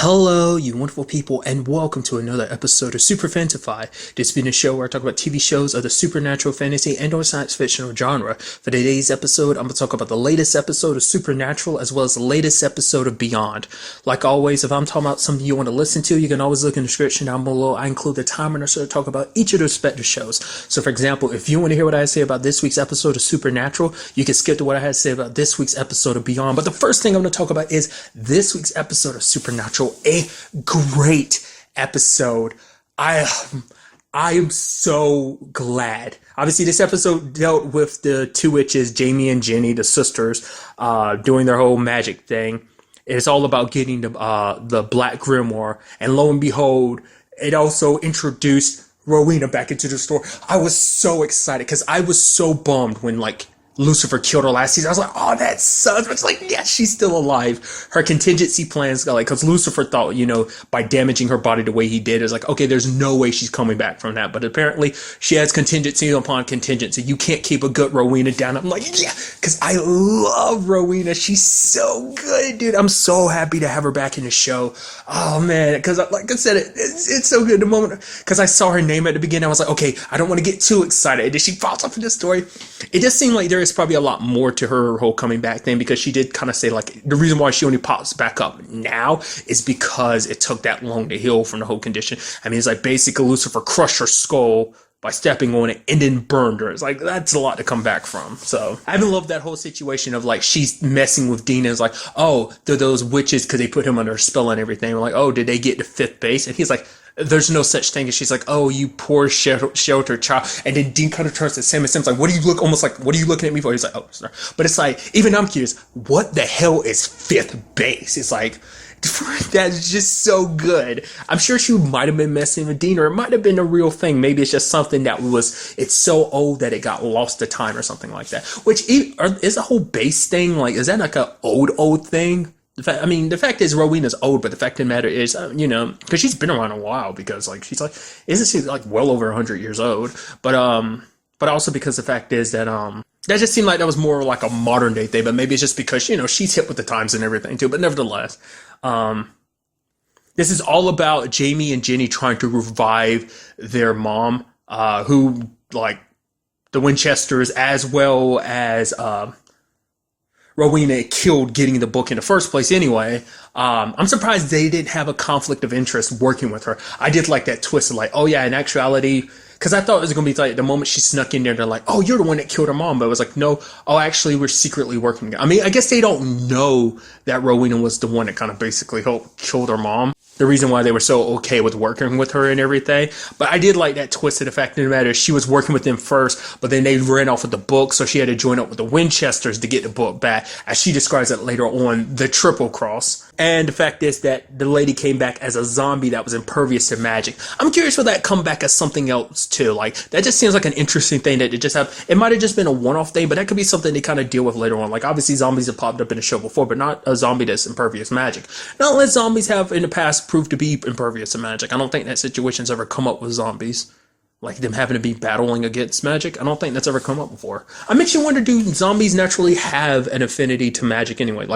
Hello, you wonderful people, and welcome to another episode of Super-Fanta-Fi. This has been a show where I talk about TV shows of the supernatural, fantasy, and or science fictional genre. For today's episode, I'm going to talk about the latest episode of Supernatural, as well as the latest episode of Beyond. Like always, if I'm talking about something you want to listen to, you can always look in the description down below. I include the timer and I sort of talk about each of the respective shows. So for example, if you want to hear what I had to say about this week's episode of Supernatural, you can skip to what I had to say about this week's episode of Beyond. But the first thing I'm going to talk about is this week's episode of Supernatural. A great episode. I am so glad. Obviously, this episode dealt with the two witches, Jamie and Jenny, the sisters, doing their whole magic thing. It's all about getting the Black Grimoire, and lo and behold, it also introduced Rowena back into the story. I was so excited because I was so bummed when Lucifer killed her last season. I was like, oh, that sucks. But it's like, yeah, she's still alive. Her contingency plans, because Lucifer thought, by damaging her body the way he did, it's like, okay, there's no way she's coming back from that. But apparently she has contingency upon contingency. You can't keep a good Rowena down. I'm like, yeah, because I love Rowena. She's so good, dude. I'm so happy to have her back in the show. Oh, man, because like I said, it's so good. The moment, because I saw her name at the beginning, I was like, okay, I don't want to get too excited. And then she falls off in the story. It just seemed like there is probably a lot more to her whole coming back thing, because she did kind of say the reason why she only pops back up now is because it took that long to heal from the whole condition. I mean, it's like basically Lucifer crushed her skull by stepping on it and then burned her. It's like, that's a lot to come back from. So I haven't loved that whole situation of she's messing with Dina. It's like, oh, they're those witches because they put him under a spell and everything. We're like, oh, did they get to fifth base? And he's like, there's no such thing. And she's like, oh, you poor shelter child. And then Dean kind of turns to Sam, and Sam's like, what are you looking at me for? He's like, oh, sorry. But it's like, even I'm curious, what the hell is fifth base? It's like, that's just so good. I'm sure she might have been messing with Dean, or it might have been a real thing. Maybe it's just something it's so old that it got lost to time or something like that. Which is the whole base thing, is that like an old thing? The fact is Rowena's old, but the fact of the matter is, because she's been around a while, because isn't she well over 100 years old? But also because the fact is that, that just seemed like that was more like a modern day thing, but maybe it's just because, she's hip with the times and everything too. But nevertheless, this is all about Jamie and Jenny trying to revive their mom, who, the Winchesters, as well as, Rowena killed getting the book in the first place anyway. I'm surprised they didn't have a conflict of interest working with her. I did like that twist of oh yeah, in actuality, because I thought it was going to be the moment she snuck in there, they're like, oh, you're the one that killed her mom. But it was like, no, oh, actually, we're secretly working together. I mean, I guess they don't know that Rowena was the one that kind of basically helped kill her mom. The reason why they were so okay with working with her and everything. But I did like that twist of the fact of the matter. She was working with them first, but then they ran off with the book, so she had to join up with the Winchesters to get the book back, as she describes it later on, the Triple Cross. And the fact is that the lady came back as a zombie that was impervious to magic. I'm curious for that come back as something else too. That just seems like an interesting thing that it might have just been a one-off thing, but that could be something they kind of deal with later on. Obviously zombies have popped up in the show before, but not a zombie that's impervious to magic. Not unless zombies have in the past proved to be impervious to magic. I don't think that situation's ever come up with zombies, them having to be battling against magic. I don't think that's ever come up before. I makes you wonder, do zombies naturally have an affinity to magic anyway?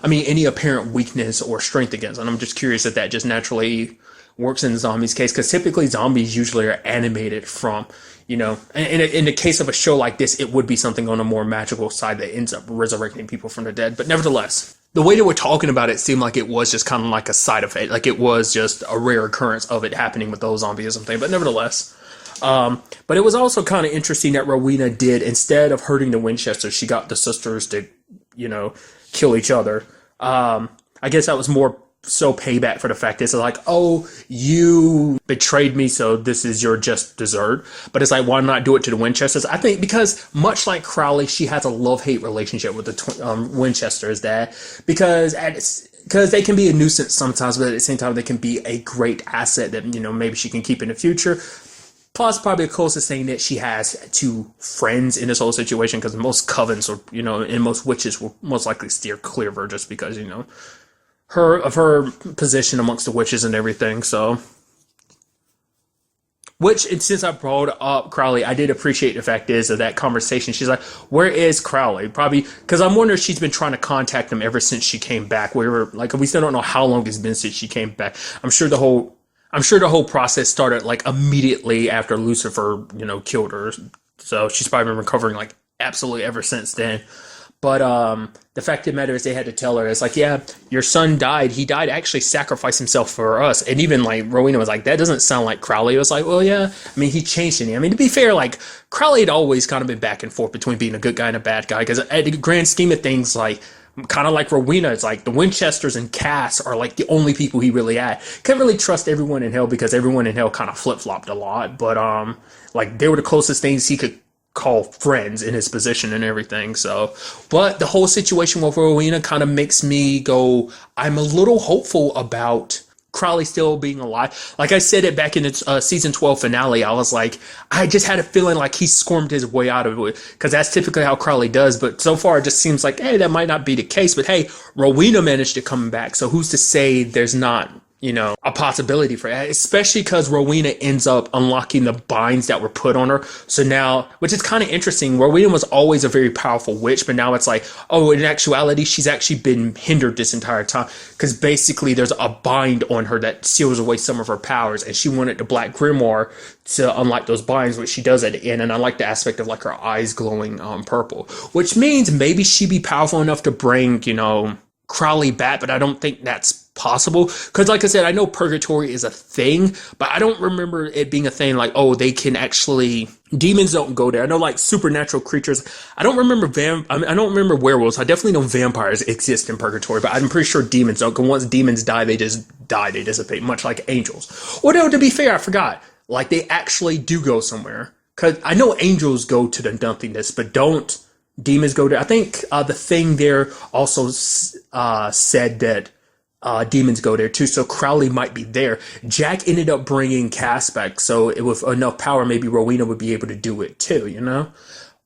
Any apparent weakness or strength against? And I'm just curious if that just naturally works in zombies' case, because typically zombies usually are animated from, in the case of a show like this, it would be something on a more magical side that ends up resurrecting people from the dead. But nevertheless, the way that we're talking about it seemed like it was just kind of like a side effect, it was just a rare occurrence of it happening with those zombies and thing. But nevertheless, but it was also kind of interesting that Rowena did, instead of hurting the Winchesters, she got the sisters to, kill each other. I guess that was more so payback for the fact is oh, you betrayed me, so this is your just dessert. But it's why not do it to the Winchesters? I think because much like Crowley, she has a love-hate relationship with the Winchesters, because they can be a nuisance sometimes, but at the same time they can be a great asset that maybe she can keep in the future. Plus, probably the closest thing that she has to friends in this whole situation, because most covens or and most witches will most likely steer clear of her, just because her position amongst the witches and everything. So Which, and since I brought up Crowley, I did appreciate the fact is of that conversation. She's like, "Where is Crowley?" Probably because I'm wondering if she's been trying to contact him ever since she came back. We were like, we still don't know how long it's been since she came back. I'm sure the whole process started like immediately after Lucifer, killed her. So she's probably been recovering like absolutely ever since then. But the fact of the matter is, they had to tell her, it's like, yeah, your son died. He died actually sacrificed himself for us. And even like Rowena was like, that doesn't sound like Crowley. It was like, well, yeah. I mean, he changed it. I mean, to be fair, like Crowley had always kind of been back and forth between being a good guy and a bad guy. Because at the grand scheme of things, like kind of like Rowena, it's like the Winchesters and Cass are like the only people he really had. Can't really trust everyone in hell because everyone in hell kind of flip flopped a lot. But like they were the closest things he could call friends in his position and everything. So, but the whole situation with Rowena kind of makes me go, I'm a little hopeful about Crowley still being alive. Like I said it back in its season 12 finale, I was like, I just had a feeling like he squirmed his way out of it because that's typically how Crowley does. But so far, it just seems like, hey, that might not be the case. But hey, Rowena managed to come back. So who's to say there's not, a possibility for that, especially because Rowena ends up unlocking the binds that were put on her. So now, which is kind of interesting, Rowena was always a very powerful witch, but now it's like, oh, in actuality, she's actually been hindered this entire time because basically there's a bind on her that seals away some of her powers, and she wanted the Black Grimoire to unlock those binds, which she does at the end. And I like the aspect of like her eyes glowing purple, which means maybe she'd be powerful enough to bring, Crowley back, but I don't think that's possible because like I said, I know purgatory is a thing, but I don't remember it being a thing like, oh, they can actually, demons don't go there. I know like supernatural creatures, I don't remember I don't remember werewolves. I definitely know vampires exist in purgatory, but I'm pretty sure demons don't, because once demons die, they just die, they dissipate, much like angels. Or no, to be fair, I forgot, like they actually do go somewhere, because I know angels go to the nothingness, but don't demons go there? I think the thing there also said that demons go there too, so Crowley might be there. Jack ended up bringing Cass back, so with enough power, maybe Rowena would be able to do it too,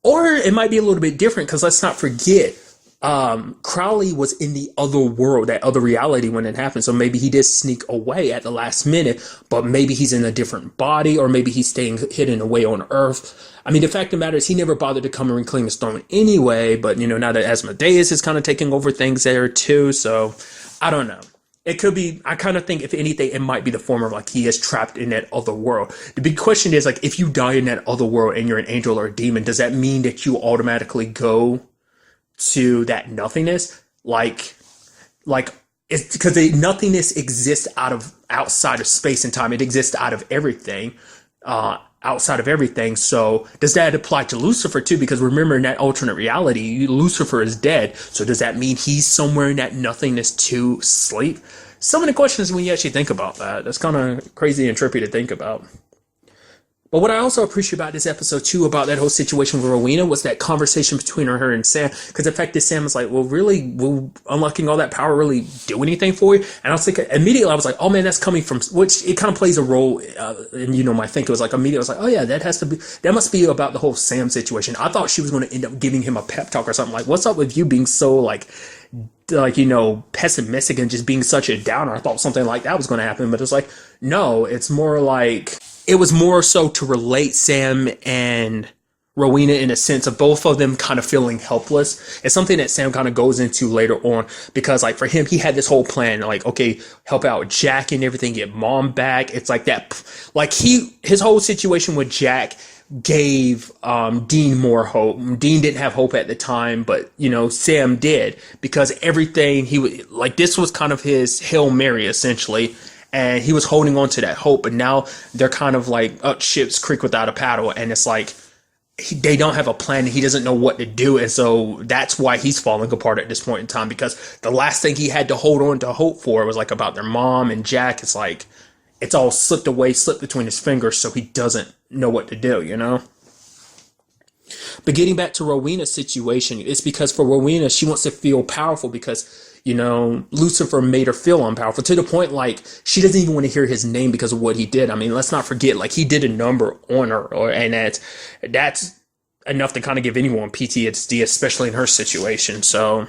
Or it might be a little bit different, because let's not forget, Crowley was in the other world, that other reality when it happened. So maybe he did sneak away at the last minute, but maybe he's in a different body, or maybe he's staying hidden away on Earth. I mean, the fact of the matter is he never bothered to come and reclaim his throne anyway, but now that Asmodeus is kind of taking over things there too, so I don't know. It could be, I kind of think if anything, it might be the form of like he is trapped in that other world. The big question is like, if you die in that other world and you're an angel or a demon, does that mean that you automatically go to that nothingness? Like it's because nothingness exists outside of space and time. It exists out of everything, outside of everything. So does that apply to Lucifer too? Because remember, in that alternate reality, Lucifer is dead. So does that mean he's somewhere in that nothingness to sleep? So many questions when you actually think about that. That's kind of crazy and trippy to think about. But what I also appreciate about this episode too, about that whole situation with Rowena, was that conversation between her and Sam. Because the fact that Sam was like, well, really, will unlocking all that power really do anything for you? And I was thinking, immediately I was like, oh man, that's coming from, which it kind of plays a role in, my thinking. It was like, immediately I was like, oh yeah, that must be about the whole Sam situation. I thought she was going to end up giving him a pep talk or something like, what's up with you being so like, pessimistic and just being such a downer. I thought something like that was going to happen, but it's like, no, it's more like, it was more so to relate Sam and Rowena in a sense of both of them kind of feeling helpless. It's something that Sam kind of goes into later on, because like for him, he had this whole plan, like, okay, help out Jack and everything, get mom back. It's like that, like his whole situation with Jack gave Dean more hope. Dean didn't have hope at the time, but Sam did, because everything this was kind of his Hail Mary essentially, and he was holding on to that hope. But now they're kind of like up ship's creek without a paddle, and it's like they don't have a plan. He doesn't know what to do, and so that's why he's falling apart at this point in time, because the last thing he had to hold on to hope for was like about their mom and Jack. It's like it's all slipped between his fingers, so he doesn't know what to do, But getting back to Rowena's situation, it's because for Rowena, she wants to feel powerful because, Lucifer made her feel unpowerful, to the point like she doesn't even want to hear his name because of what he did. I mean, let's not forget, like he did a number on her, and that's enough to kind of give anyone PTSD, especially in her situation. So,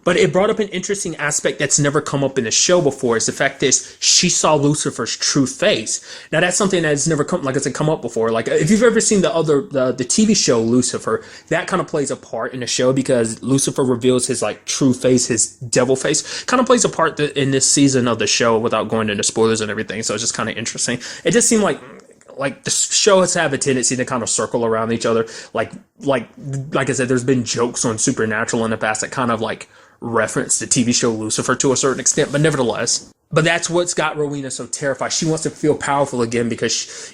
But it brought up an interesting aspect that's never come up in the show before. Is the fact that she saw Lucifer's true face. Now that's something that's never come, like I said, come up before. Like if you've ever seen the TV show Lucifer, that kind of plays a part in the show because Lucifer reveals his like true face, his devil face, kind of plays a part in this season of the show without going into spoilers and everything. So it's just kind of interesting. It just seemed like the shows have a tendency to kind of circle around each other. Like I said, there's been jokes on Supernatural in the past that kind of like reference the TV show Lucifer to a certain extent, but nevertheless. But that's what's got Rowena so terrified. She wants to feel powerful again because,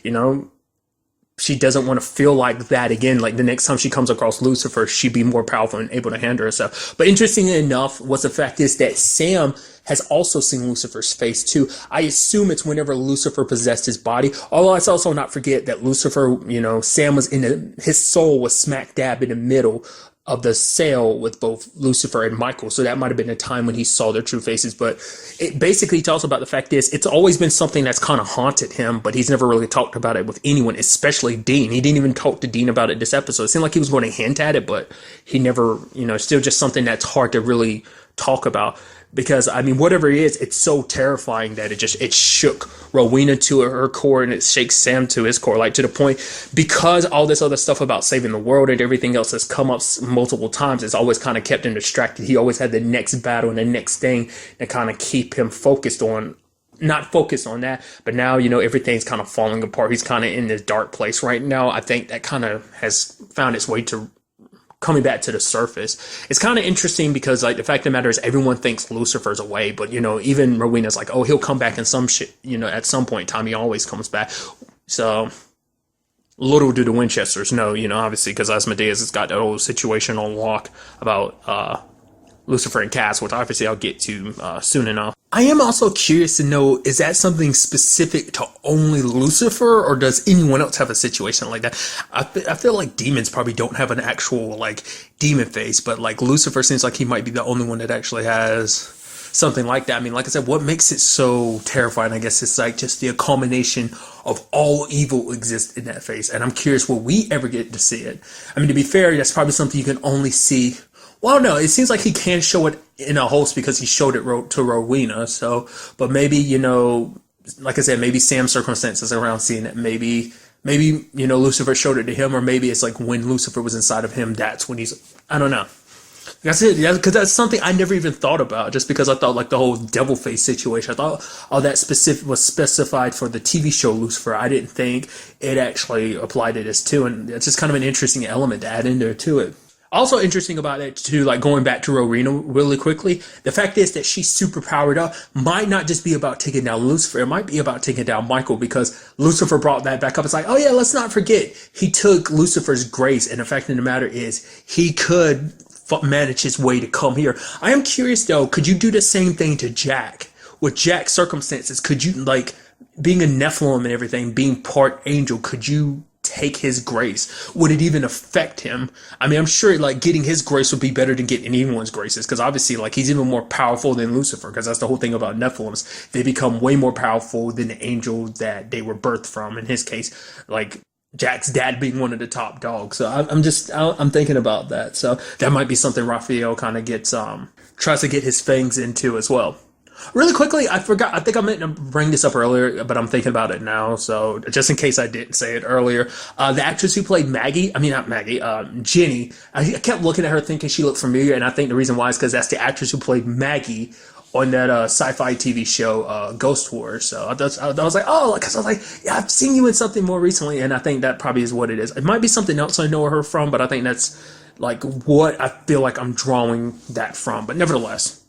she doesn't want to feel like that again. Like the next time she comes across Lucifer, she'd be more powerful and able to handle herself. But interestingly enough, what's the fact is that Sam has also seen Lucifer's face too. I assume it's whenever Lucifer possessed his body. Although let's also not forget that Lucifer, Sam was his soul was smack dab in the middle of the cell with both Lucifer and Michael. So that might have been a time when he saw their true faces. But it basically talks about the fact is it's always been something that's kind of haunted him, but he's never really talked about it with anyone, especially Dean. He didn't even talk to Dean about it this episode. It seemed like he was going to hint at it, but he never, still just something that's hard to really talk about. Because, whatever it is, it's so terrifying that it shook Rowena to her core and it shakes Sam to his core, like to the point, because all this other stuff about saving the world and everything else has come up multiple times, it's always kind of kept him distracted. He always had the next battle and the next thing to kind of keep him not focused on that, but now, everything's kind of falling apart. He's kind of in this dark place right now. I think that kind of has found its way to coming back to the surface. It's kind of interesting because like the fact of the matter is everyone thinks Lucifer's away, but even Rowena's like, oh, he'll come back in some shit, at some point in time. He always comes back. So little do the Winchesters know, obviously, because Asmodeus has got that whole situation on lock about Lucifer and Cass, which obviously I'll get to soon enough. I am also curious to know, is that something specific to only Lucifer, or does anyone else have a situation like that? I feel like demons probably don't have an actual, like, demon face, but, like, Lucifer seems like he might be the only one that actually has something like that. Like I said, what makes it so terrifying, I guess, it's like just the culmination of all evil exists in that face, and I'm curious, will we ever get to see it? To be fair, that's probably something you can only see. Well, no, it seems like he can show it in a host because he showed it to Rowena. So, but maybe, like I said, maybe Sam's circumstances around seeing it. Maybe, Lucifer showed it to him, or maybe it's like when Lucifer was inside of him, that's when I don't know. That's it. Yeah, because that's something I never even thought about, just because I thought like the whole devil face situation, I thought all that was specified for the TV show Lucifer. I didn't think it actually applied to this too. And it's just kind of an interesting element to add in there to it. Also interesting about it too, like going back to Rowena really quickly, the fact is that she's super powered up might not just be about taking down Lucifer, it might be about taking down Michael, because Lucifer brought that back up. It's like, oh yeah, let's not forget, he took Lucifer's grace, and the fact of the matter is, he could manage his way to come here. I am curious though, could you do the same thing to Jack? With Jack's circumstances, could you, like, being a Nephilim and everything, being part angel, could you take his grace? Would it even affect him? I'm sure like getting his grace would be better than getting anyone's graces, because obviously like he's even more powerful than Lucifer, because that's the whole thing about Nephilims. They become way more powerful than the angel that they were birthed from. In his case, like Jack's dad being one of the top dogs. So I'm thinking about that. So that might be something Raphael kind of tries to get his fangs into as well. Really quickly, I forgot, I think I meant to bring this up earlier, but I'm thinking about it now, so just in case I didn't say it earlier, the actress who played Jenny, I kept looking at her thinking she looked familiar, and I think the reason why is because that's the actress who played Maggie on that sci-fi TV show, Ghost Wars. So I was like, oh, because I was like, yeah, I've seen you in something more recently, and I think that probably is what it is. It might be something else I know her from, but I think that's like what I feel like I'm drawing that from, but nevertheless.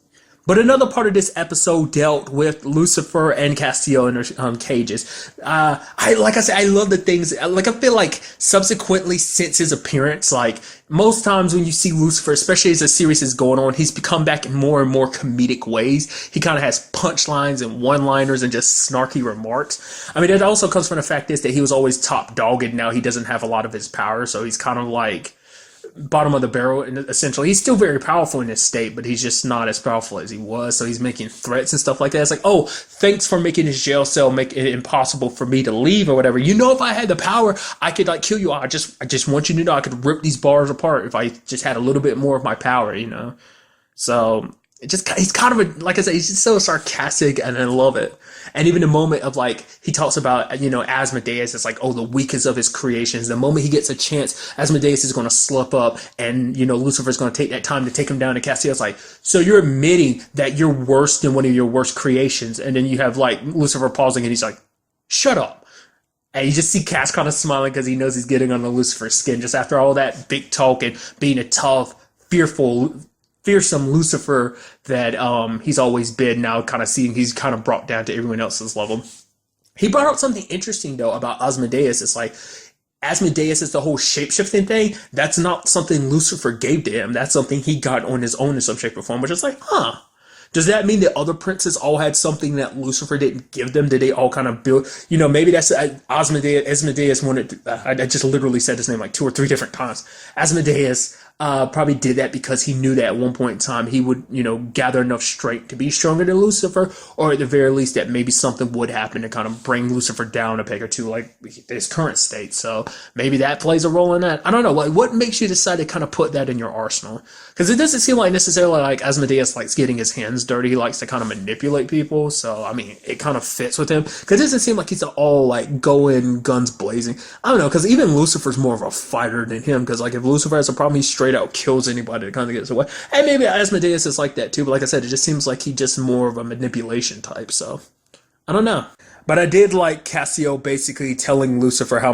But another part of this episode dealt with Lucifer and Castiel in their cages. I love the things, like I feel like subsequently since his appearance, like most times when you see Lucifer, especially as the series is going on, he's become back in more and more comedic ways. He kind of has punchlines and one-liners and just snarky remarks. It also comes from the fact is that he was always top dog, and now he doesn't have a lot of his power, so he's kind of like bottom of the barrel, and essentially he's still very powerful in this state, but he's just not as powerful as he was. So he's making threats and stuff like that. It's like, oh, thanks for making his jail cell make it impossible for me to leave or whatever. If I had the power, I could like kill you. I just want you to know I could rip these bars apart if I just had a little bit more of my power, So he's kind of like I said, he's just so sarcastic, and I love it. And even the moment of like he talks about Asmodeus is like, oh, the weakest of his creations. The moment he gets a chance, Asmodeus is going to slip up, and Lucifer's going to take that time to take him down. And Castiel's like, so you're admitting that you're worse than one of your worst creations? And then you have like Lucifer pausing, and he's like, shut up. And you just see Cass kind of smiling because he knows he's getting under Lucifer's skin just after all that big talk and being a tough, fearsome Lucifer that he's always been. Now kind of seeing he's kind of brought down to everyone else's level. He brought up something interesting though about Asmodeus. It's like Asmodeus is the whole shapeshifting thing. That's not something Lucifer gave to him. That's something he got on his own in some shape or form, which is like, huh. Does that mean that other princes all had something that Lucifer didn't give them? Did they all kind of build? Maybe that's Asmodeus wanted. I just literally said his name like 2 or 3 different times. Asmodeus probably did that because he knew that at one point in time he would, gather enough strength to be stronger than Lucifer, or at the very least that maybe something would happen to kind of bring Lucifer down a peg or two, like his current state. So maybe that plays a role in that. I don't know. Like, what makes you decide to kind of put that in your arsenal? Because it doesn't seem like necessarily like Asmodeus likes getting his hands dirty. He likes to kind of manipulate people. So, I mean, it kind of fits with him. Because it doesn't seem like he's all like going guns blazing. I don't know. Because even Lucifer's more of a fighter than him. Because like if Lucifer has a problem, he straight out kills anybody that kind of gets away. And maybe Asmodeus is like that too. But like I said, it just seems like he's just more of a manipulation type. So, I don't know. But I did like Cassio basically telling Lucifer how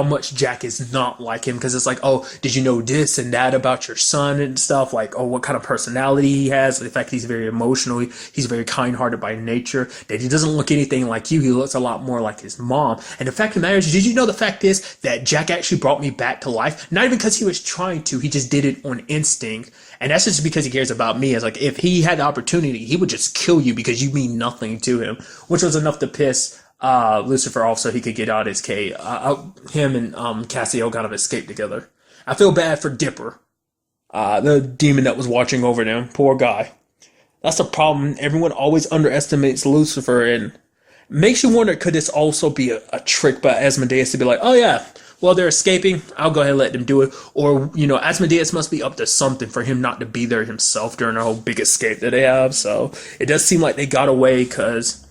much Jack is not like him, because it's like, oh, did you know this and that about your son and stuff? Like, oh, what kind of personality he has? The fact he's very emotional, he's very kind-hearted by nature, that he doesn't look anything like you. He looks a lot more like his mom. And the fact of the matter is, did you know the fact is that Jack actually brought me back to life? Not even because he was trying to, he just did it on instinct. And that's just because he cares about me. It's like, if he had the opportunity, he would just kill you because you mean nothing to him, which was enough to piss Lucifer off so he could get out his cave. Him and Cassio kind of escaped together. I feel bad for Dipper, the demon that was watching over them. Poor guy. That's the problem. Everyone always underestimates Lucifer, and makes you wonder, could this also be a trick by Asmodeus to be like, oh yeah, well, they're escaping, I'll go ahead and let them do it. Or, Asmodeus must be up to something for him not to be there himself during the whole big escape that they have. So it does seem like they got away because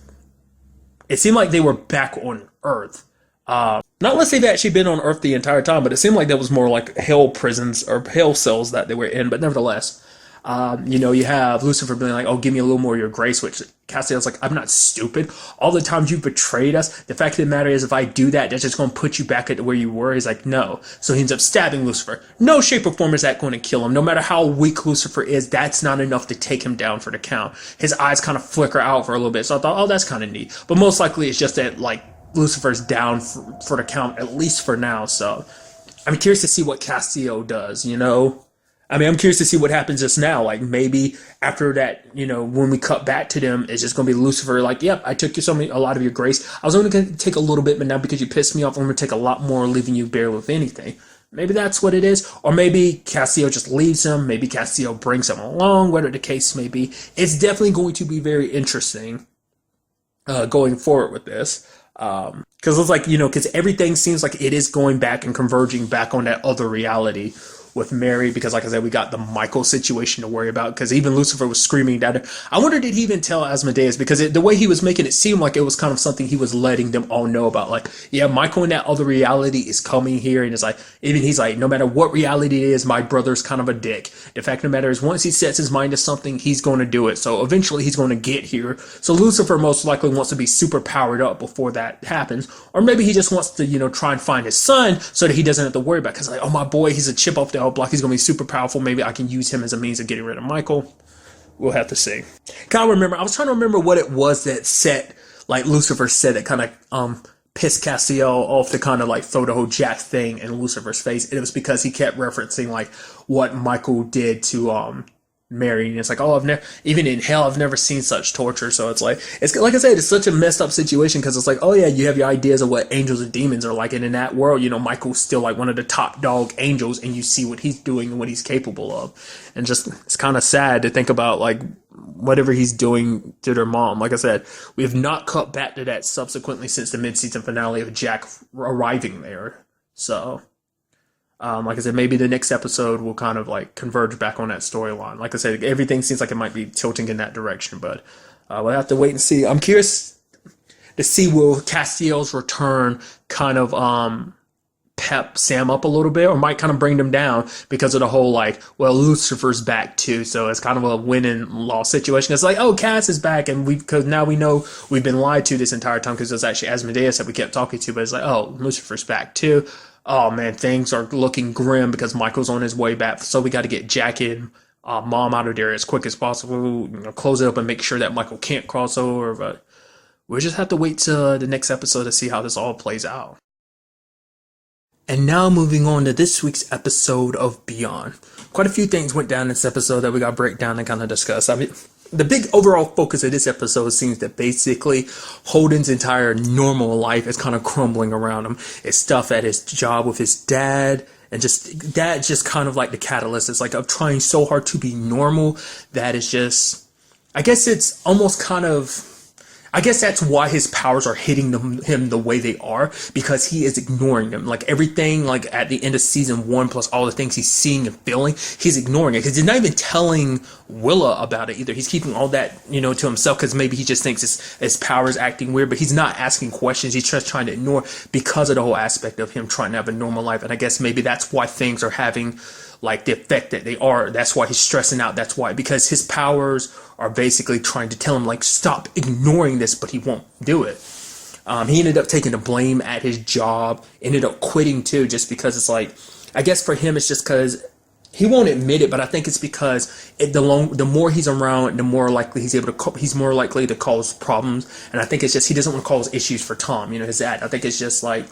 it seemed like they were back on Earth. Not unless they've actually been on Earth the entire time, but it seemed like that was more like hell prisons or hell cells that they were in. But nevertheless, you have Lucifer being like, oh, give me a little more of your grace, which Cassie's like, I'm not stupid. All the times you've betrayed us, the fact of the matter is, if I do that, that's just going to put you back at where you were. He's like, no. So he ends up stabbing Lucifer. No shape or form is that going to kill him. No matter how weak Lucifer is, that's not enough to take him down for the count. His eyes kind of flicker out for a little bit. So I thought, oh, that's kind of neat. But most likely it's just that, like, Lucifer's down for the count, at least for now. So I'm curious to see what Cassio does, I mean, I'm curious to see what happens just now. Like, maybe after that, when we cut back to them, it's just going to be Lucifer like, yep, I took a lot of your grace. I was only going to take a little bit, but now because you pissed me off, I'm going to take a lot more, leaving you bare with anything. Maybe that's what it is. Or maybe Cassio just leaves him. Maybe Cassio brings him along, whatever the case may be. It's definitely going to be very interesting going forward with this. Because it's like, because everything seems like it is going back and converging back on that other reality with Mary, because like I said, we got the Michael situation to worry about, because even Lucifer was screaming at her. I wonder, did he even tell Asmodeus? Because the way he was making it seem like it was kind of something he was letting them all know about. Like, yeah, Michael in that other reality is coming here, and it's like, even he's like, no matter what reality it is, my brother's kind of a dick. The fact of the matter is, once he sets his mind to something, he's going to do it. So eventually he's going to get here. So Lucifer most likely wants to be super powered up before that happens. Or maybe he just wants to, try and find his son so that he doesn't have to worry about it. Because like, oh, my boy, he's a chip off the old block. He's going to be super powerful. Maybe I can use him as a means of getting rid of Michael. We'll have to see. I was trying to remember what it was that set, like Lucifer said, that kind of pissed Castiel off to kind of like throw the whole Jack thing in Lucifer's face. And it was because he kept referencing like what Michael did to Mary, and it's like, oh, even in hell, I've never seen such torture. So it's like I said, it's such a messed up situation, because it's like, oh yeah, you have your ideas of what angels and demons are like, and in that world, Michael's still like one of the top dog angels, and you see what he's doing and what he's capable of, and just it's kind of sad to think about like whatever he's doing to their mom. Like I said, we have not cut back to that subsequently since the mid-season finale of Jack arriving there. So Like I said, maybe the next episode will kind of like converge back on that storyline. Like I said, everything seems like it might be tilting in that direction, but we'll have to wait and see. I'm curious to see will Castiel's return kind of pep Sam up a little bit, or might kind of bring them down because of the whole like, well, Lucifer's back too, so it's kind of a win and loss situation. It's like, oh, Cass is back, and because now we know we've been lied to this entire time because it was actually Asmodeus that we kept talking to, but it's like, oh, Lucifer's back too. Oh man, things are looking grim because Michael's on his way back, so we got to get Jack and Mom out of there as quick as possible. Close it up and make sure that Michael can't cross over. But we'll just have to wait to the next episode to see how this all plays out. And now moving on to this week's episode of Beyond. Quite a few things went down in this episode that we got to break down and kind of discuss. I mean, the big overall focus of this episode seems that basically Holden's entire normal life is kind of crumbling around him. It's stuff at his job with his dad, and just that just kind of like the catalyst. It's like I'm trying so hard to be normal that it's just, I guess it's almost kind of, I guess that's why his powers are hitting him the way they are, because he is ignoring them. Like everything, like at the end of season 1, plus all the things he's seeing and feeling, he's ignoring it because he's not even telling Willa about it either. He's keeping all that, to himself because maybe he just thinks his powers acting weird, but he's not asking questions. He's just trying to ignore because of the whole aspect of him trying to have a normal life. And I guess maybe that's why things are having like the effect that they are. That's why he's stressing out. That's why, because his powers are basically trying to tell him like, stop ignoring this, but he won't do it. He ended up taking the blame at his job, ended up quitting too, just because it's like, I guess for him, it's just because he won't admit it, but I think it's because the more he's around, the more likely he's more likely to cause problems. And I think it's just, he doesn't want to cause issues for Tom, his dad. I think it's just like,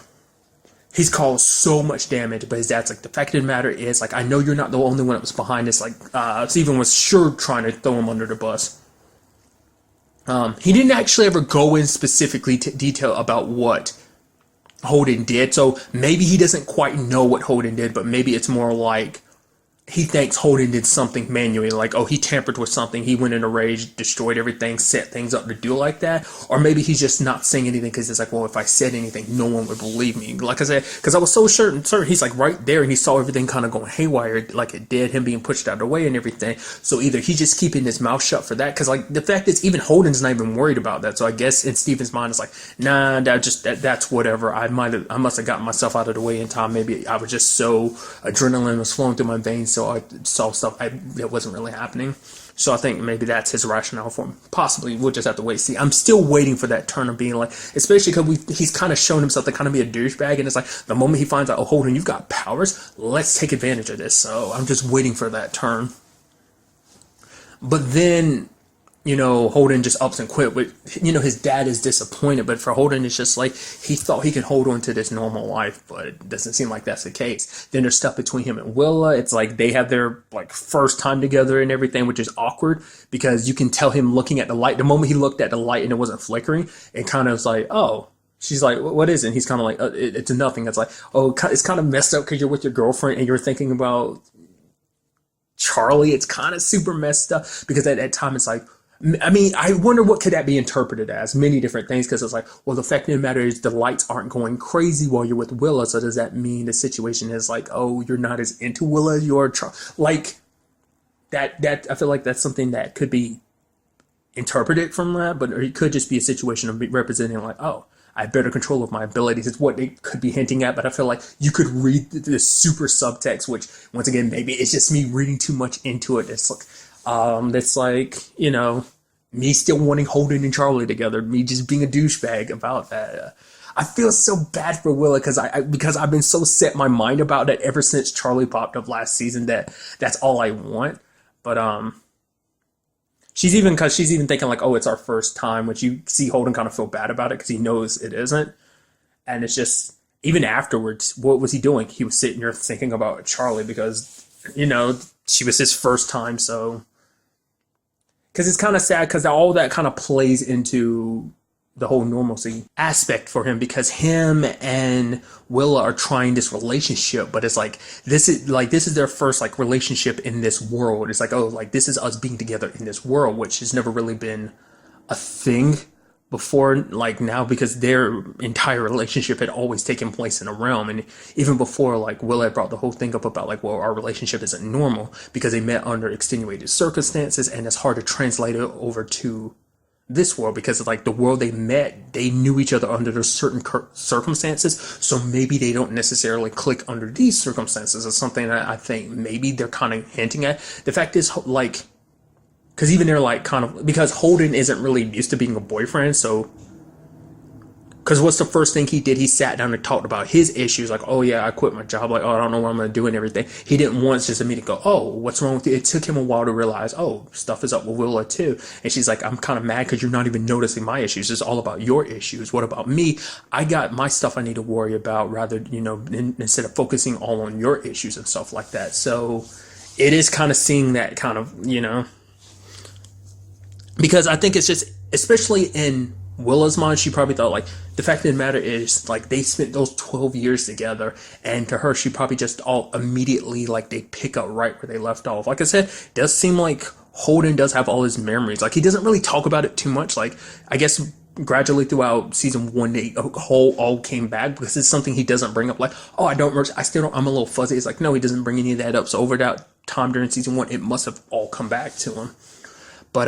he's caused so much damage, but his dad's like, the fact of the matter is, like, I know you're not the only one that was behind this. Like, Steven was sure trying to throw him under the bus. He didn't actually ever go in specifically to detail about what Holden did, so maybe he doesn't quite know what Holden did, but maybe it's more like he thinks Holden did something manually, like, oh, he tampered with something, he went in a rage, destroyed everything, set things up to do like that. Or maybe he's just not saying anything because it's like, well, if I said anything, no one would believe me. Like I said, because I was so certain, he's like right there and he saw everything kind of going haywire like it did, him being pushed out of the way and everything. So either he's just keeping his mouth shut for that, because like the fact is even Holden's not even worried about that. So I guess in Steven's mind, it's like, nah, that's whatever. I must have gotten myself out of the way in time. Maybe I was just so adrenaline was flowing through my veins, so I saw stuff that wasn't really happening. So I think maybe that's his rationale for him. Possibly, we'll just have to wait and see. I'm still waiting for that turn of being like, especially because he's kind of shown himself to kind of be a douchebag, and it's like the moment he finds out, oh, Holden, you've got powers, let's take advantage of this. So I'm just waiting for that turn. But then, Holden just ups and quit. But, his dad is disappointed. But for Holden, it's just like he thought he could hold on to this normal life, but it doesn't seem like that's the case. Then there's stuff between him and Willa. It's like they have their like first time together and everything, which is awkward because you can tell him looking at the light. The moment he looked at the light and it wasn't flickering, it kind of was like, oh. She's like, what is it? And he's kind of like, it's nothing. It's like, oh, it's kind of messed up because you're with your girlfriend and you're thinking about Charlie. It's kind of super messed up because at that time it's like, I mean, I wonder what could that be interpreted as? Many different things, because it's like, well, the fact of the matter is the lights aren't going crazy while you're with Willa, so does that mean the situation is like, oh, you're not as into Willa, you're like that I feel like that's something that could be interpreted from that, but it could just be a situation of representing like, oh, I have better control of my abilities. It's what they could be hinting at, but I feel like you could read this super subtext, which once again, maybe it's just me reading too much into it. It's like, that's like, me still wanting Holden and Charlie together, me just being a douchebag about that. I feel so bad for Willa because I've been so set my mind about that ever since Charlie popped up last season that that's all I want. But she's even thinking like, oh, it's our first time, which you see Holden kind of feel bad about it because he knows it isn't. And it's just, even afterwards, what was he doing? He was sitting there thinking about Charlie because, she was his first time, so. Because it's kind of sad because all that kind of plays into the whole normalcy aspect for him, because him and Willa are trying this relationship, but it's like this is their first like relationship in this world. It's like, oh, like this is us being together in this world, which has never really been a thing before, like now, because their entire relationship had always taken place in a realm. And even before, like Will had brought the whole thing up about like, well, our relationship isn't normal because they met under extenuated circumstances, and it's hard to translate it over to this world because like the world they met, they knew each other under those certain circumstances, so maybe they don't necessarily click under these circumstances. Is something that I think maybe they're kind of hinting at. The fact is, like, because even they're like kind of, because Holden isn't really used to being a boyfriend, so because what's the first thing he did? He sat down and talked about his issues, like, oh yeah, I quit my job, like, oh, I don't know what I'm gonna do and everything. He didn't once just immediately go, oh, what's wrong with you? It took him a while to realize, oh, stuff is up with Willa too. And she's like, I'm kind of mad because you're not even noticing my issues. It's all about your issues. What about me? I got my stuff I need to worry about, rather, instead of focusing all on your issues and stuff like that. So it is kind of seeing that kind of, because I think it's just, especially in Willa's mind, she probably thought, like, the fact of the matter is, like, they spent those 12 years together, and to her, she probably just all immediately, like, they pick up right where they left off. Like I said, it does seem like Holden does have all his memories. Like, he doesn't really talk about it too much. Like, I guess gradually throughout season one, they all came back because it's something he doesn't bring up. Like, oh, I still don't, I'm a little fuzzy. It's like, no, he doesn't bring any of that up. So over that time during season one, it must have all come back to him. But,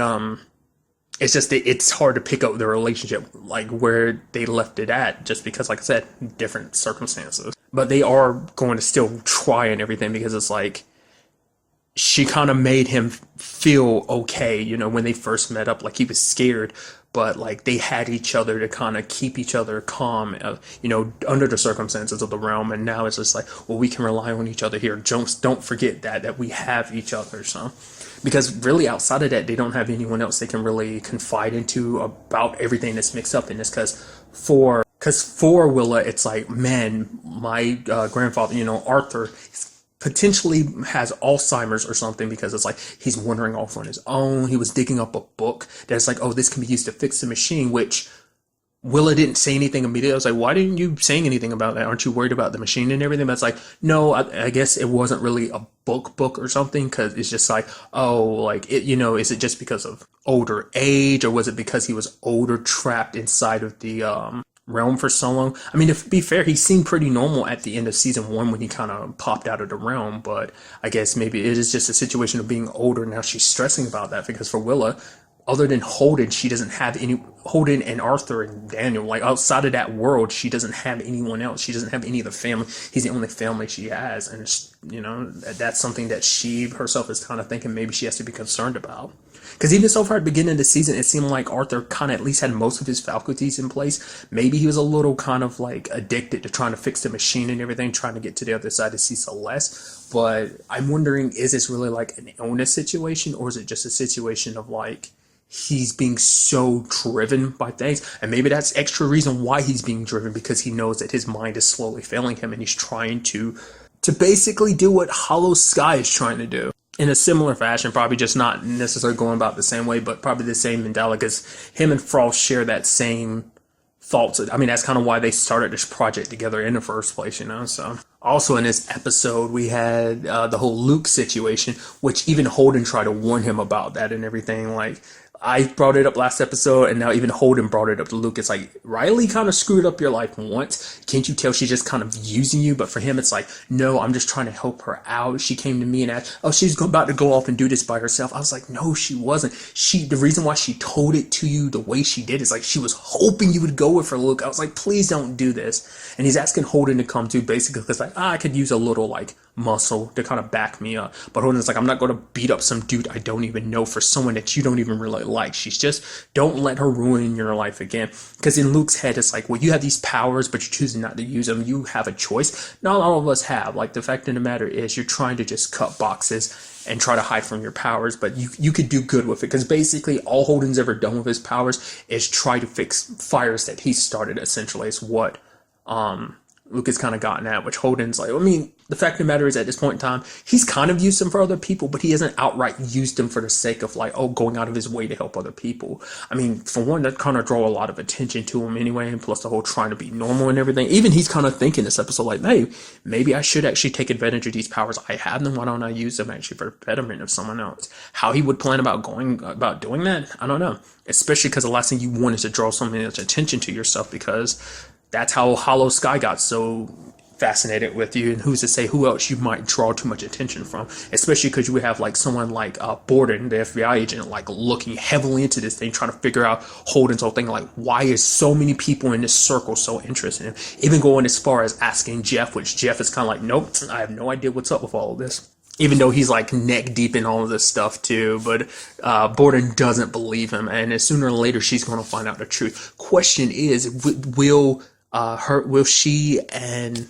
it's just that it's hard to pick up the relationship, like where they left it at, just because, like I said, different circumstances. But they are going to still try and everything, because it's like she kind of made him feel okay, when they first met up. Like, he was scared, but like they had each other to kind of keep each other calm, under the circumstances of the realm. And now it's just like, well, we can rely on each other here. Don't forget that we have each other. So, because really outside of that, they don't have anyone else they can really confide into about everything that's mixed up in this. Because for Willa, it's like, man, my grandfather, Arthur, potentially has Alzheimer's or something, because it's like he's wandering off on his own. He was digging up a book that's like, oh, this can be used to fix the machine, which Willa didn't say anything immediately. I was like, why didn't you say anything about that? Aren't you worried about the machine and everything? But it's like, no, I guess it wasn't really a book or something, because it's just like, oh, like, it, is it just because of older age, or was it because he was older, trapped inside of the realm for so long? I mean, to be fair, he seemed pretty normal at the end of season one when he kind of popped out of the realm, but I guess maybe it is just a situation of being older. Now she's stressing about that, because for Willa, other than Holden, she doesn't have any, Holden and Arthur and Daniel, like outside of that world, she doesn't have anyone else. She doesn't have any of the family. He's the only family she has. And, that's something that she herself is kind of thinking maybe she has to be concerned about. Because even so far at the beginning of the season, it seemed like Arthur kind of at least had most of his faculties in place. Maybe he was a little kind of like addicted to trying to fix the machine and everything, trying to get to the other side to see Celeste. But I'm wondering, is this really like an illness situation, or is it just a situation of like, he's being so driven by things, and maybe that's extra reason why he's being driven, because he knows that his mind is slowly failing him, and he's trying to basically do what Hollow Sky is trying to do in a similar fashion, probably just not necessarily going about the same way, but probably the same mentality, because him and Frost share that same thoughts. I mean, that's kind of why they started this project together in the first place, So also in this episode, we had the whole Luke situation, which even Holden tried to warn him about that and everything. Like, I brought it up last episode, and now even Holden brought it up to Luke. It's like, Riley kind of screwed up your life once. Can't you tell she's just kind of using you? But for him, it's like, no, I'm just trying to help her out. She came to me and asked, oh, she's about to go off and do this by herself. I was like, no, she wasn't. The reason why she told it to you the way she did is like, she was hoping you would go with her, Luke. I was like, please don't do this. And he's asking Holden to come too, basically, because like, I could use a little like muscle to kind of back me up. But Holden's like, I'm not going to beat up some dude I don't even know for someone that you don't even really like. She's just, don't let her ruin your life again. Because in Luke's head, it's like, well, you have these powers, but you're choosing not to use them. You have a choice. Not all of us have. Like, the fact of the matter is, you're trying to just cut boxes and try to hide from your powers, but you could do good with it. Because basically, all Holden's ever done with his powers is try to fix fires that he started, essentially. Is what Luke has kind of gotten at, which Holden's like, I mean, the fact of the matter is at this point in time, he's kind of used him for other people, but he hasn't outright used him for the sake of like, oh, going out of his way to help other people. I mean, for one, that kind of draw a lot of attention to him anyway, and plus the whole trying to be normal and everything. Even he's kind of thinking this episode like, hey, maybe I should actually take advantage of these powers I have them. Why don't I use them actually for the betterment of someone else? How he would plan about doing that, I don't know. Especially because the last thing you want is to draw so much attention to yourself, because that's how Hollow Sky got so fascinated with you, and who's to say who else you might draw too much attention from, especially because you would have like someone like Borden, the FBI agent, like looking heavily into this thing, trying to figure out Holden's whole thing, like why is so many people in this circle so interested in him, even going as far as asking Jeff, which Jeff is kind of like, nope, I have no idea what's up with all of this. Even though he's like neck deep in all of this stuff too, but Borden doesn't believe him, and sooner or later she's going to find out the truth. Question is, will she and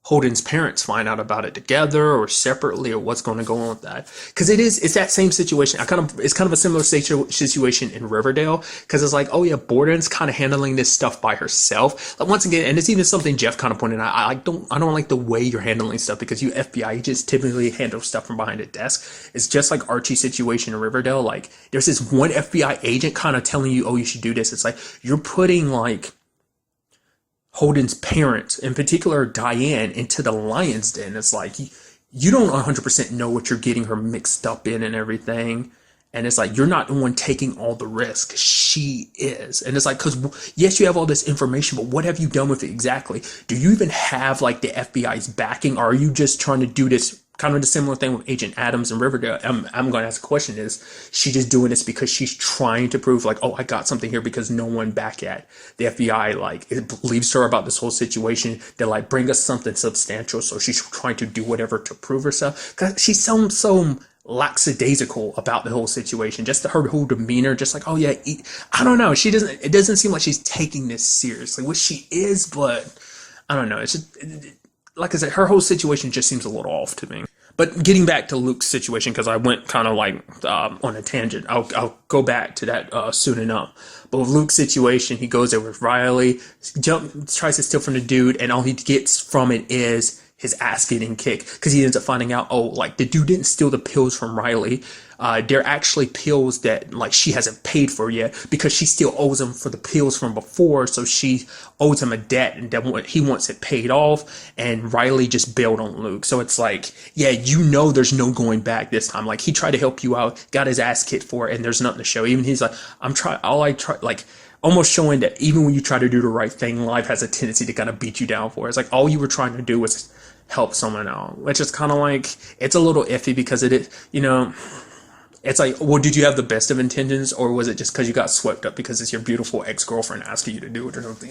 Holden's parents find out about it together or separately, or what's going to go on with that? Because it's that same situation. It's kind of a similar situation in Riverdale, because it's like, oh yeah, Borden's kind of handling this stuff by herself. Like once again, and it's even something Jeff kind of pointed out. I don't like the way you're handling stuff, because you FBI agents typically handle stuff from behind a desk. It's just like Archie's situation in Riverdale. Like there's this one FBI agent kind of telling you, oh, you should do this. It's like you're putting like Holden's parents, in particular Diane, into the lion's den. It's like you don't 100% know what you're getting her mixed up in and everything. And it's like, you're not the one taking all the risk. She is. And it's like, because yes, you have all this information, but what have you done with it exactly? Do you even have like the FBI's backing? Or are you just trying to do this kind of the similar thing with Agent Adams and Riverdale? I'm going to ask a question. Is she just doing this because she's trying to prove like, oh, I got something here, because no one back at the FBI like it believes her about this whole situation? They like bring us something substantial, so she's trying to do whatever to prove herself, because she's so lackadaisical about the whole situation. Just her whole demeanor, just like, oh yeah, I don't know. It doesn't seem like she's taking this seriously, which she is, but I don't know. It's just, like I said, her whole situation just seems a little off to me. But getting back to Luke's situation, because I went kind of like on a tangent. I'll go back to that soon enough. But with Luke's situation, he goes there with Riley, tries to steal from the dude, and all he gets from it is his ass getting kicked, because he ends up finding out, oh, like the dude didn't steal the pills from Riley. They're actually pills that like she hasn't paid for yet, because she still owes him for the pills from before, so she owes him a debt, and that he wants it paid off, and Riley just bailed on Luke. So it's like, yeah, there's no going back this time. Like he tried to help you out, got his ass kicked for it, and there's nothing to show. Even he's like, like almost showing that even when you try to do the right thing, life has a tendency to kind of beat you down for it. It's like all you were trying to do was help someone out, which is kind of like, it's a little iffy, because it is, it's like, well, did you have the best of intentions, or was it just because you got swept up because it's your beautiful ex-girlfriend asking you to do it or something,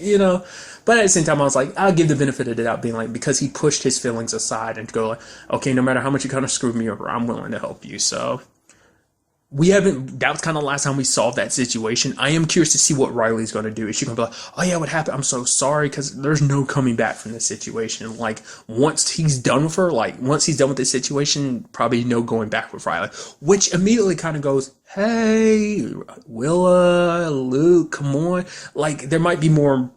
But at the same time, I was like, I'll give the benefit of the doubt, being like, because he pushed his feelings aside and go like, okay, no matter how much you kind of screwed me over, I'm willing to help you. So that was kind of the last time we solved that situation. I am curious to see what Riley's going to do. Is she going to be like, oh yeah, what happened? I'm so sorry, because there's no coming back from this situation. Like once he's done with her, like once he's done with this situation, probably no going back with Riley, which immediately kind of goes, hey, Willa, Luke, come on. Like there might be more,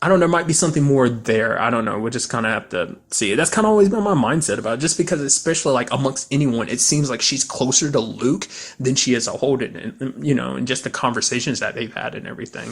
I don't know, there might be something more there. I don't know. We'll just kind of have to see it. That's kind of always been my mindset about it, just because, especially like amongst anyone, it seems like she's closer to Luke than she is to Holden, and just the conversations that they've had and everything.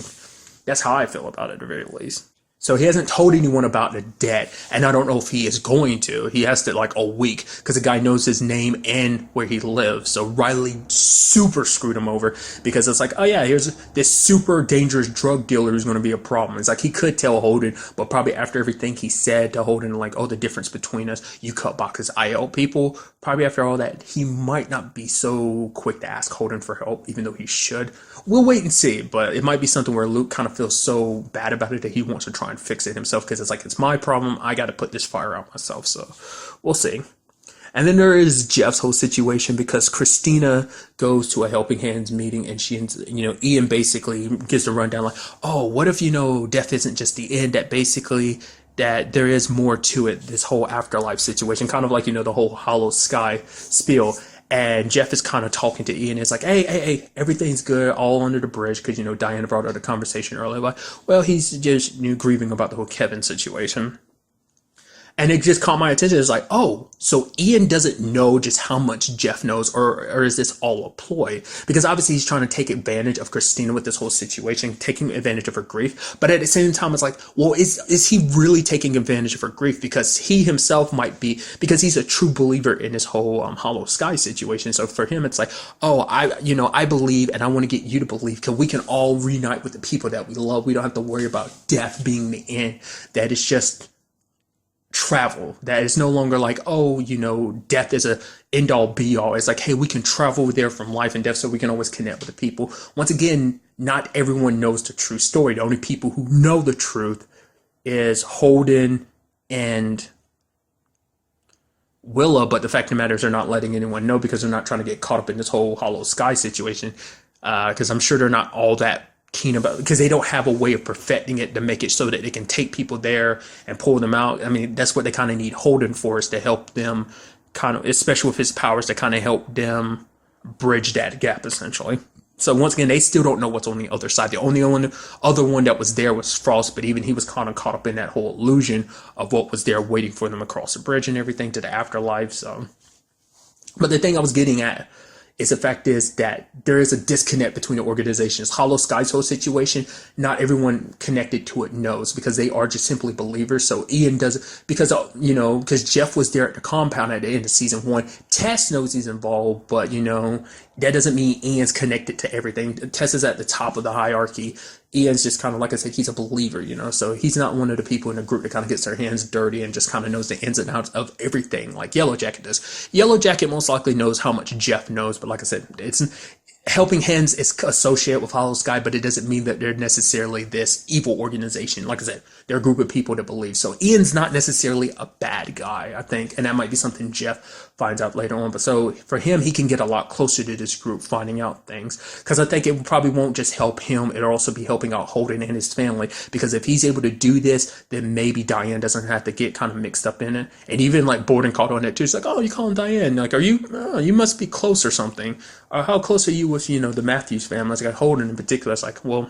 That's how I feel about it, at the very least. So he hasn't told anyone about the debt, and I don't know if he is going to. He has to like a week, because the guy knows his name and where he lives. So Riley super screwed him over, because it's like, oh yeah, here's this super dangerous drug dealer who's going to be a problem. It's like he could tell Holden, but probably after everything he said to Holden, like, oh, the difference between us, you cut boxes, I help people. Probably after all that, he might not be so quick to ask Holden for help, even though he should. We'll wait and see, but it might be something where Luke kind of feels so bad about it that he wants to try and fix it himself, because it's like, it's my problem, I got to put this fire out myself. So we'll see. And then there is Jeff's whole situation, because Christina goes to a Helping Hands meeting, and she, Ian basically gives the rundown like, oh, what if, death isn't just the end, that basically that there is more to it, this whole afterlife situation, kind of like, the whole Hollow Sky spiel. And Jeff is kind of talking to Ian. It's like, hey, everything's good, all under the bridge, because, Diana brought up the conversation earlier. Like, well, he's just grieving about the whole Kevin situation. And it just caught my attention. It's like, oh, so Ian doesn't know just how much Jeff knows, or is this all a ploy? Because obviously he's trying to take advantage of Christina with this whole situation, taking advantage of her grief. But at the same time, it's like, well, is he really taking advantage of her grief? Because he himself might be, because he's a true believer in this whole Hollow Sky situation. So for him, it's like, oh, I believe, and I want to get you to believe, because we can all reunite with the people that we love. We don't have to worry about death being the end. That is just travel. That is no longer like, oh, death is a end all be all. It's like, hey, we can travel there from life and death, so we can always connect with the people. Once again, not everyone knows the true story. The only people who know the truth is Holden and Willa, but the fact of the matter is they're not letting anyone know because they're not trying to get caught up in this whole Hollow Sky situation. Because I'm sure they're not all that keen about, because they don't have a way of perfecting it to make it so that they can take people there and pull them out. I mean, that's what they kind of need Holden for, is to help them kind of, especially with his powers, to kind of help them bridge that gap essentially. So once again, they still don't know what's on the other side. The only other one that was there was Frost, but even he was kind of caught up in that whole illusion of what was there waiting for them across the bridge and everything to the afterlife. So, but the thing I was getting at is the fact is that there is a disconnect between the organizations. Hollow Sky's whole situation, not everyone connected to it knows, because they are just simply believers. So Ian does, because Jeff was there at the compound at the end of season 1. Tess knows he's involved, but that doesn't mean Ian's connected to everything. Tess is at the top of the hierarchy. Ian's just kind of, like I said, he's a believer, so he's not one of the people in the group that kind of gets their hands dirty and just kind of knows the ins and outs of everything like Yellow Jacket does. Yellow Jacket most likely knows how much Jeff knows, but like I said, it's Helping Hands is associated with Hollow Sky, but it doesn't mean that they're necessarily this evil organization. Like I said, they're a group of people that believe. So Ian's not necessarily a bad guy, I think, and that might be something Jeff finds out later on. But so for him, he can get a lot closer to this group, finding out things, because I think it probably won't just help him, it'll also be helping out Holden and his family, because if he's able to do this, then maybe Diane doesn't have to get kind of mixed up in it. And even like Borden caught on it too. It's like, oh, you call him Diane, like, are you you must be close or something, or how close are you with the Matthews family? It's like Holden in particular. It's like, well,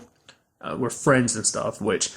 we're friends and stuff, which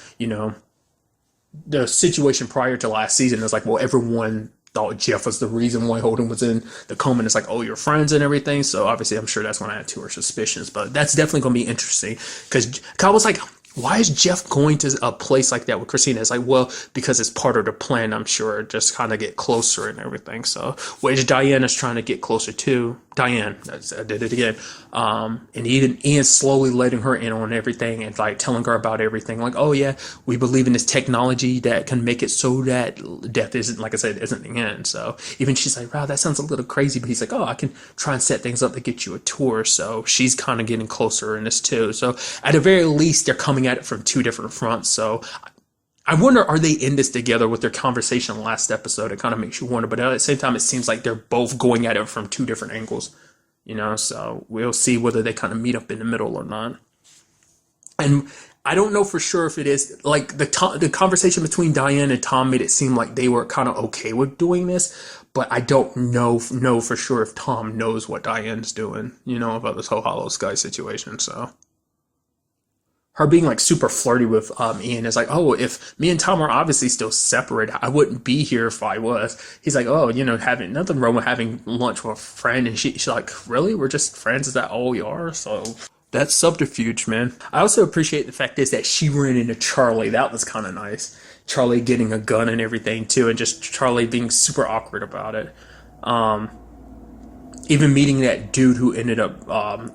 the situation prior to last season is like, well, everyone thought Jeff was the reason why Holden was in the coma, and it's like, oh, you're friends and everything. So obviously I'm sure that's going to add to her suspicions, but that's definitely going to be interesting, because Kyle was like, why is Jeff going to a place like that with Christina? It's like, well, because it's part of the plan, I'm sure, just kind of get closer and everything. So, which Diane is trying to get closer to. Diane, I did it again. And even Ian slowly letting her in on everything and like telling her about everything. Like, oh yeah, we believe in this technology that can make it so that death isn't, like I said, isn't the end. So even she's like, wow, that sounds a little crazy. But he's like, oh, I can try and set things up to get you a tour. So she's kind of getting closer in this too. So at the very least, they're coming at it from two different fronts. So I wonder, are they in this together with their conversation last episode? It kind of makes you wonder, but at the same time, it seems like they're both going at it from two different angles, so we'll see whether they kind of meet up in the middle or not. And I don't know for sure if it is, like, the conversation between Diane and Tom made it seem like they were kind of okay with doing this, but I don't know for sure if Tom knows what Diane's doing, about this whole Hollow Sky situation, so. Her being like super flirty with Ian is like, oh, if me and Tom are obviously still separated, I wouldn't be here if I was. He's like, oh, having nothing wrong with having lunch with a friend. And she's like, really? We're just friends? Is that all we are? So that's subterfuge, man. I also appreciate the fact is that she ran into Charlie. That was kind of nice. Charlie getting a gun and everything too, and just Charlie being super awkward about it. Even meeting that dude who ended up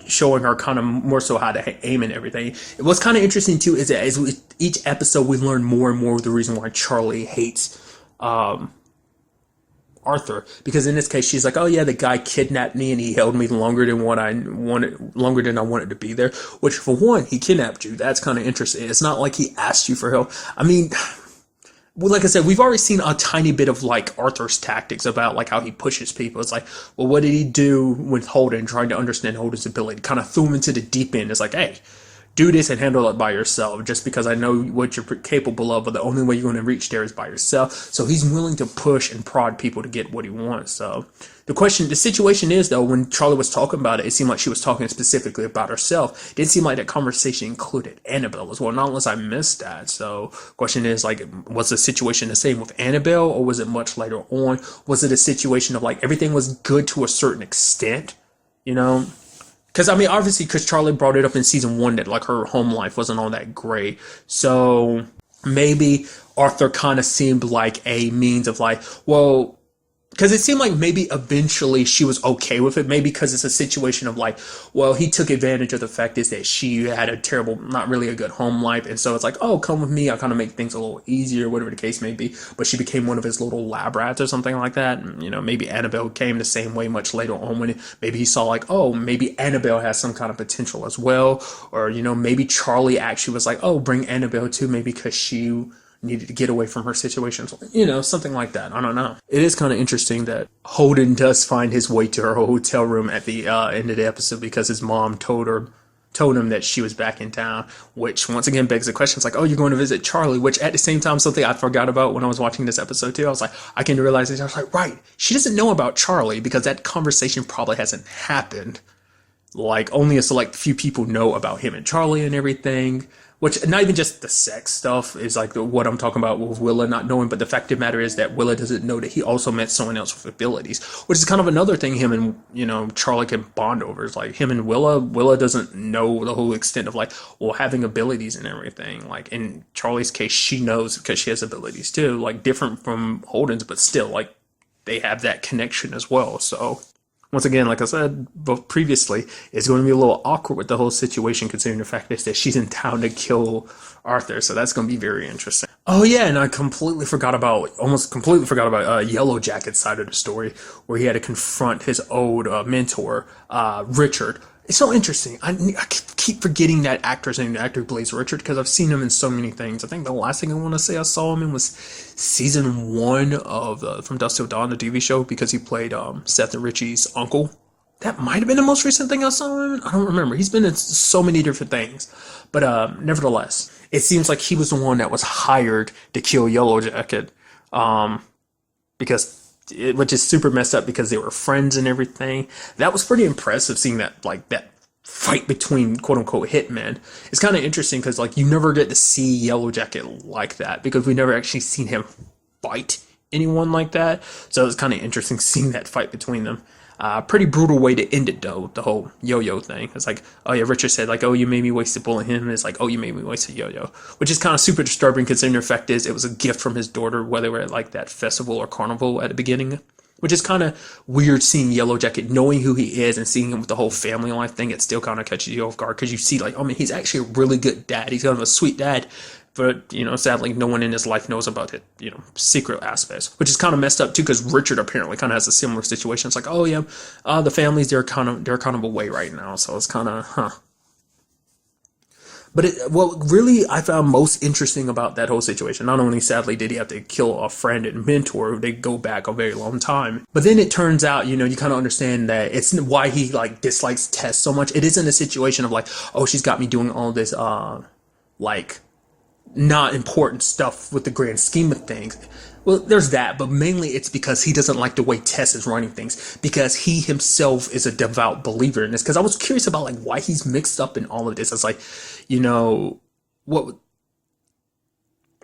showing her kind of more so how to aim and everything. What's kind of interesting too is that as each episode we learn more and more of the reason why Charlie hates Arthur, because in this case she's like, oh yeah, the guy kidnapped me and he held me longer than I wanted to be there, which for one, he kidnapped you. That's kind of interesting. It's not like he asked you for help. I mean, well, like I said, we've already seen a tiny bit of like Arthur's tactics about like how he pushes people. It's like, well, what did he do with Holden, trying to understand Holden's ability? Kind of threw him into the deep end. It's like, hey, do this and handle it by yourself just because I know what you're capable of, but the only way you're going to reach there is by yourself. So he's willing to push and prod people to get what he wants. So the situation is, though, when Charlie was talking about it, it seemed like she was talking specifically about herself. It didn't seem like that conversation included Annabelle as well, not unless I missed that. So question is, like, was the situation the same with Annabelle, or was it much later on? Was it a situation of, like, everything was good to a certain extent, you know? Because, I mean, obviously, because Charlie brought it up in season 1 that, like, her home life wasn't all that great. So maybe Arthur kind of seemed like a means of, like, well, because it seemed like maybe eventually she was okay with it. Maybe because it's a situation of, like, well, he took advantage of the fact is that she had a terrible, not really a good home life. And so it's like, oh, come with me. I'll kind of make things a little easier, whatever the case may be. But she became one of his little lab rats or something like that. And, you know, maybe Annabelle came the same way much later on when maybe he saw, like, oh, maybe Annabelle has some kind of potential as well. Or, you know, maybe Charlie actually was like, oh, bring Annabelle too. Maybe because she needed to get away from her situation, you know, something like that. I don't know. It is kind of interesting that Holden does find his way to her hotel room at the end of the episode because his mom told him that she was back in town, which once again begs the question. It's like, oh, you're going to visit Charlie, which at the same time, something I forgot about when I was watching this episode too. I was like, I came to realize it. I was like, right, she doesn't know about Charlie because that conversation probably hasn't happened. Like, only a select few people know about him and Charlie and everything. Which, not even just the sex stuff is like what I'm talking about with Willa not knowing, but the fact of the matter is that Willa doesn't know that he also met someone else with abilities, which is kind of another thing him and, you know, Charlie can bond over. It's like him and Willa doesn't know the whole extent of, like, well, having abilities and everything. Like, in Charlie's case, she knows because she has abilities too, like, different from Holden's, but still, like, they have that connection as well. So once again, like I said previously, it's going to be a little awkward with the whole situation considering the fact that she's in town to kill Arthur. So that's going to be very interesting. Oh yeah, and I almost completely forgot about Yellow Jacket's side of the story, where he had to confront his old mentor, Richard. It's so interesting. I keep forgetting that actor's name, the actor who plays Richard, because I've seen him in so many things. I think the last thing I want to say I saw him in was season 1 of From Dusk Till Dawn, the TV show, because he played Seth and Richie's uncle. That might have been the most recent thing I saw him in. I don't remember. He's been in so many different things. But nevertheless, it seems like he was the one that was hired to kill Yellow Jacket, which is super messed up because they were friends and everything. That was pretty impressive seeing that, like, that fight between quote unquote hitmen. It's kind of interesting because, like, you never get to see Yellow Jacket like that because we never actually seen him fight anyone like that. So it's kind of interesting seeing that fight between them. Pretty brutal way to end it, though, the whole yo-yo thing. It's like, oh yeah, Richard said, like, oh, you made me waste a bullet him. And it's like, oh, you made me waste a yo-yo. Which is kind of super disturbing considering the fact is it was a gift from his daughter, whether we're at, like, that festival or carnival at the beginning. Which is kind of weird seeing Yellow Jacket, knowing who he is and seeing him with the whole family life thing. It still kind of catches you off guard because you see, like, I mean, he's actually a really good dad. He's kind of a sweet dad. But, you know, sadly, no one in his life knows about it, you know, secret aspects, which is kind of messed up, too, because Richard apparently kind of has a similar situation. It's like, oh, yeah, the families, they're kind of away right now. So it's kind of, But what really I found most interesting about that whole situation, not only sadly did he have to kill a friend and mentor who they go back a very long time, but then it turns out, you know, you kind of understand that it's why he, like, dislikes Tess so much. It isn't a situation of, like, oh, she's got me doing all this, like, not important stuff with the grand scheme of things. Well, there's that, but mainly it's because he doesn't like the way Tess is running things, because he himself is a devout believer in this. Because I was curious about, like, why he's mixed up in all of this. It's like, you know, what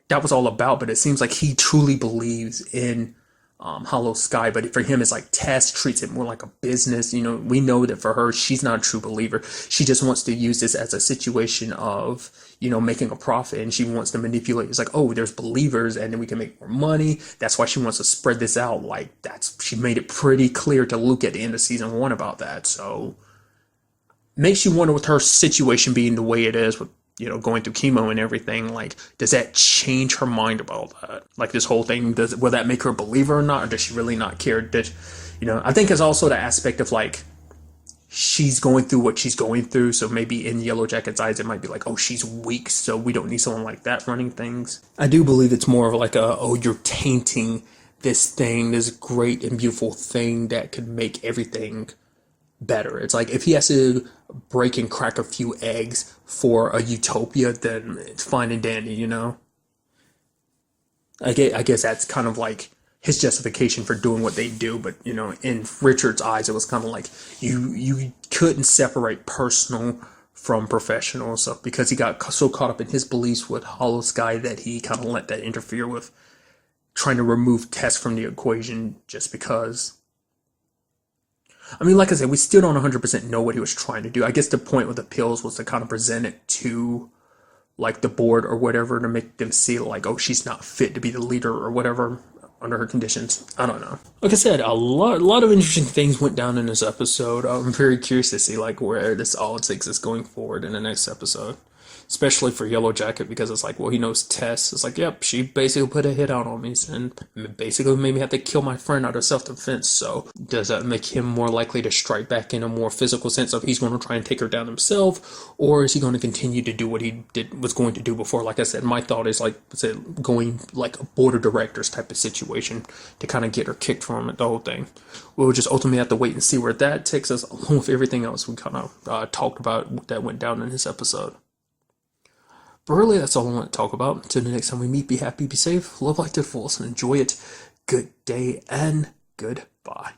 that was all about, but it seems like he truly believes in Hollow Sky, but for him it's like Tess treats it more like a business. You know, we know that for her, she's not a true believer. She just wants to use this as a situation of, you know, making a profit, and she wants to manipulate. It's like, oh, there's believers and then we can make more money. That's why she wants to spread this out. Like, she made it pretty clear to Luke at the end of season 1 about that. So makes you wonder with her situation being the way it is with, you know, going through chemo and everything, like, does that change her mind about that? Like, this whole thing, will that make her a believer or not? Or does she really not care? You know, I think it's also the aspect of, like, she's going through what she's going through. So maybe in Yellow Jacket's eyes, it might be like, oh, she's weak, so we don't need someone like that running things. I do believe it's more of like oh, you're tainting this thing, this great and beautiful thing that could make everything better. It's like if he has to break and crack a few eggs for a utopia, then it's fine and dandy, you know? I guess that's kind of like his justification for doing what they do, but you know, in Richard's eyes, it was kind of like you couldn't separate personal from professional. So because he got so caught up in his beliefs with Hollow Sky that he kind of let that interfere with trying to remove Tess from the equation just because. I mean, like I said, we still don't 100% know what he was trying to do. I guess the point with the pills was to kind of present it to like the board or whatever to make them see like, oh, she's not fit to be the leader or whatever under her conditions. I don't know. Like I said, a lot of interesting things went down in this episode. I'm very curious to see like where this all takes us going forward in the next episode. Especially for Yellow Jacket, because it's like, well, he knows Tess. It's like, yep, she basically put a hit out on me and basically made me have to kill my friend out of self-defense. So does that make him more likely to strike back in a more physical sense of he's going to try and take her down himself? Or is he going to continue to do what he was going to do before? Like I said, my thought is like, going like a board of directors type of situation to kind of get her kicked from it, the whole thing. We'll just ultimately have to wait and see where that takes us, along with everything else we kind of talked about that went down in this episode. But really, that's all I want to talk about. Until the next time we meet, be happy, be safe, love life to the fullest, and enjoy it. Good day and goodbye.